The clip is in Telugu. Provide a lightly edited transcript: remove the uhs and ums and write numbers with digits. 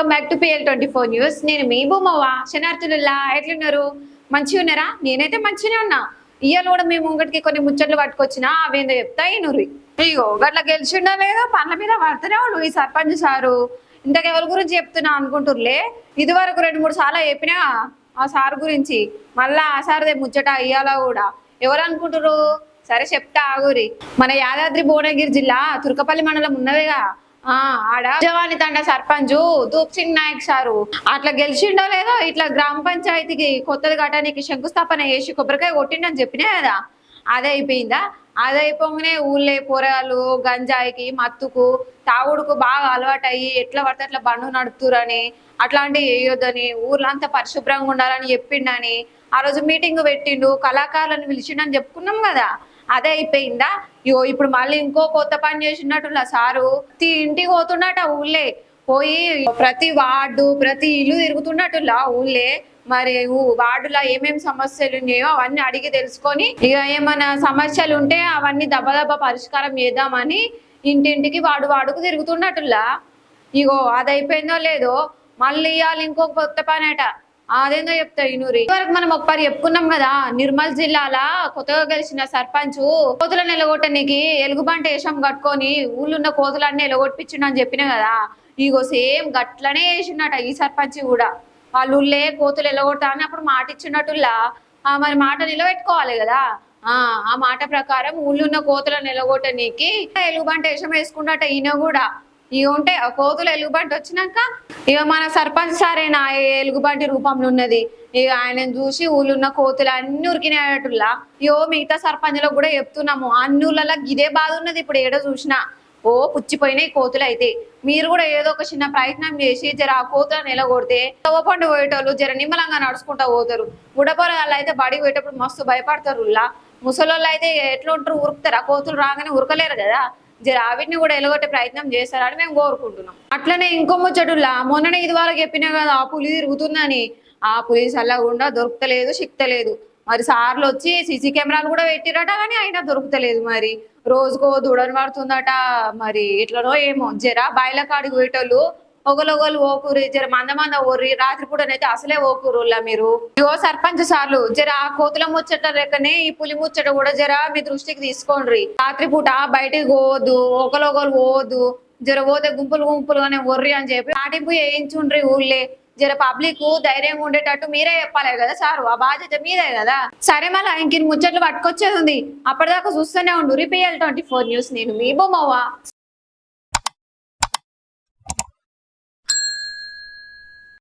Welcome back to PL24 news. నేను మీ భూమవ్వ శనార్థులుల్లా. ఎట్లున్నారు? మంచిగా ఉన్నారా? నేనైతే మంచిగానే ఉన్నా. ఇయ్యాల కూడా మీ ముంగటికి కొన్ని ముచ్చట్లు పట్టుకొచ్చినా అవేందో చెప్తా ఇనుర్రి. ఇగో గట్ల గెలిచిండో లేదో పండ్ల మీద పడుతూనే ఉండు ఈ సర్పంచ్ సారు. ఇంతకెవరి గురించి చెప్తున్నా అనుకుంటుర్లే. ఇది వరకు 2-3 సార్లు చెప్పినా ఆ సార్ గురించి. మళ్ళా ఆ సార్దే ముచ్చట ఇయ్యాల కూడా. ఎవరు అనుకుంటురు? సరే చెప్తా ఆగురి. మన యాదాద్రి భువనగిరి జిల్లా తుర్కపల్లి మండలం ఉన్నదిగా, ఆడ జవాని తండ సర్పంచ్ దూప్ సింగ్ నాయక్ సారు అట్లా గెలిచిండో లేదో ఇట్లా గ్రామ పంచాయతీకి కొత్తది కట్టడానికి శంకుస్థాపన చేసి కొబ్బరికాయ కొట్టిండని చెప్పినా కదా, అదే అయిపోయిందా? అదే అయిపోగానే ఊళ్ళే పోరగాళ్ళు గంజాయికి మత్తుకు తాగుడుకు బాగా అలవాటు అయ్యి ఎట్లా పడితే అట్లా బండు నడుపుతురని, అట్లాంటివి వేయొద్దని, ఊర్లంతా పరిశుభ్రంగా ఉండాలని చెప్పిండని ఆ రోజు మీటింగ్ పెట్టిండు, కళాకారులను పిలిచిండని చెప్పుకున్నాం కదా, అదే అయిపోయిందా? ఇప్పుడు మళ్ళీ ఇంకో కొత్త పని చేసినట్టులా సారు ఇంటికి పోతున్నట ఊళ్ళే పోయి ప్రతి వార్డు ప్రతి ఇల్లు తిరుగుతున్నట్టులా ఊళ్ళే. మరి వార్డులో ఏమేమి సమస్యలు ఉన్నాయో అవన్నీ అడిగి తెలుసుకొని ఇక ఏమైనా సమస్యలు ఉంటే అవన్నీ దెబ్బ పరిష్కారం చేద్దామని ఇంటింటికి వాడుకు తిరుగుతున్నట్టులా. ఇగో అది అయిపోయిందో లేదో మళ్ళీ ఇవాళ ఇంకొక కొత్త పని అట. అదేందో చెప్తా ఇనూరి. వరకు మనం ఒకసారి చెప్పుకున్నాం కదా, నిర్మల్ జిల్లాల కొత్తగా గెలిచిన సర్పంచ్ కోతులను ఎలగొట్టనికి ఎలుగుబంటి వేషం కట్టుకొని ఊళ్ళున్న కోతులన్నీ ఎలగొట్టించిండు అని చెప్పినా కదా, ఇగో సేమ్ గట్లనే వేసిండట ఈ సర్పంచ్ కూడా. వాళ్ళ ఊళ్ళే కోతులు ఎలగొట్టా అని అప్పుడు మాట ఇచ్చినట్టులా మరి మాట నిలబెట్టుకోవాలి కదా. ఆ మాట ప్రకారం ఊళ్ళున్న కోతులను ఎలగొట్టనీకి ఎలుగుబంటి వేషం వేసుకున్నట ఈయన కూడా. ఇవి ఉంటే కోతులు ఎలుగుబంటి వచ్చినాక ఇక మన సర్పంచ్ సారేనా ఎలుగుబంటి రూపంలో ఉన్నది. ఇక ఆయనను చూసి ఊళ్ళున్న కోతులు అన్ని ఉరికినట్టులా. మిగతా సర్పంచ్లకు కూడా చెప్తున్నాము, అన్ని ఊళ్ళలో ఇదే బాధ ఉన్నది. ఇప్పుడు ఏడో చూసినా పుచ్చిపోయినాయి కోతులు. అయితే మీరు కూడా ఏదో ఒక చిన్న ప్రయత్నం చేసి జర ఆ కోతులను ఎలగొడితే పండు పోయేటోళ్ళు జర నిమ్మలంగా నడుచుకుంటా పోతారు. బుడపొరగాళ్ళు అయితే బడికి పోయేటప్పుడు మస్తు భయపడతారు. ముసలోళ్ళు అయితే ఎట్లా ఉంటారు, ఉరుకుతారు. ఆ కోతులు రాగానే ఉరకలేరు కదా, జర వీటిని కూడా ఎలగొట్టే ప్రయత్నం చేస్తారని మేము కోరుకుంటున్నాం. అట్లనే ఇంకో ముచ్చటులా, మొన్ననే ఇది వరకు చెప్పినా కదా ఆ పులి తిరుగుతుందని. ఆ పులి సల్లగుండా దొరుకుతలేదు, సిక్తలేదు. మరి సార్లు వచ్చి సీసీ కెమెరాలు కూడా పెట్టిరట కానీ అయినా దొరుకుతలేదు. మరి రోజుకో దూడని పడుతుందట. మరి ఎట్లనో ఏమో. జర బాయిల కాడికి పోయేటోళ్ళు ఒకరు ఓకూరి, జర మంద ఓర్రి. రాత్రి పూటనైతే అసలే ఓకూరులా మీరు. సర్పంచ్ సార్లు జర ఆ కోతుల ముచ్చట లెక్కనే ఈ పులి ముచ్చట కూడా జర మీ దృష్టికి తీసుకోండి. రాత్రి పూట బయటికి పోవద్దు, ఒకరు పోవద్దు. జర పోతే గుంపులుగానే ఒర్రి అని చెప్పి పాటింపు వేయించుండ్రి ఊళ్ళే. జర పబ్లిక్ ధైర్యంగా ఉండేటట్టు మీరే చెప్పాలి కదా సారు, ఆ బాధ్యత మీదే కదా. సరే మళ్ళీ ఇంక ముచ్చట్లు పట్టుకొచ్చేది ఉంది. అప్పటిదాకా చూస్తూనే ఉండు PL24 న్యూస్. నేను మీ బొమ్మవ్వ.